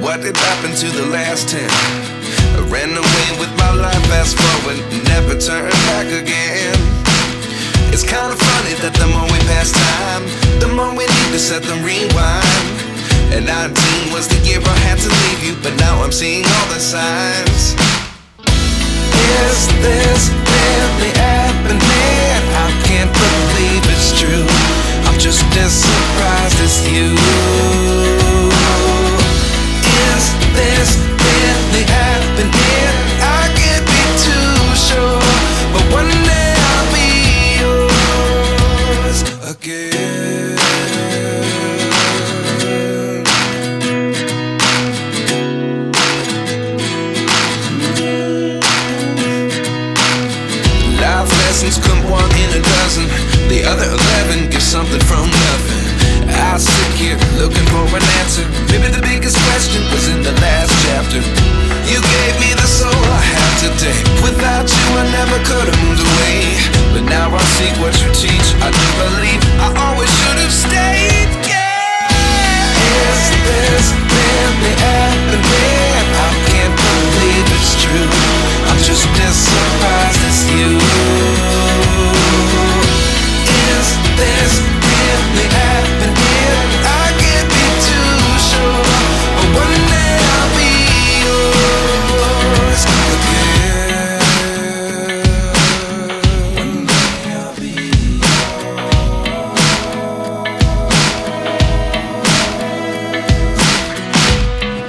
what did happen to the last 10? I ran away with my life, fast forward, never turn back again. It's kind of funny that the more we pass time, the more we need to set them rewind. And 19 was the year I had to leave you, but now I'm seeing all the signs. Is this really happening? I can't believe it's true. I'm just as surprised as you. Is this really happening? I can't be too sure, but one day I'll be yours again. Life lessons come one in a dozen. The other 11 get something from nothing. I sit here looking for an answer. Maybe the biggest question was in the last chapter. You gave me the soul I have today. Without you I never could have moved away. But now I see what you teach. I do believe I always should have stayed. Yeah. Is this really happening? I can't believe it's true. I'm just as surprised as you. Is this really happening? I can't be too sure, but one day I'll be yours again. One day I'll be yours.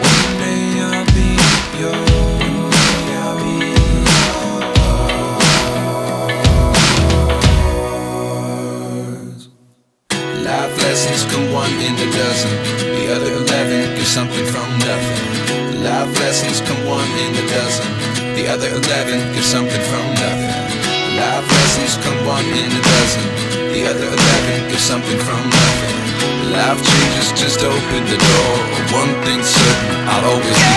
One day I'll be yours. One day I'll be yours. Life lessons come one in a dozen. The other 11 give something from nothing. Life lessons come one in a dozen. The other 11 give something from nothing. Life lessons come one in a dozen. The other 11 give something from nothing. Life changes just open the door. One thing's certain, I'll always be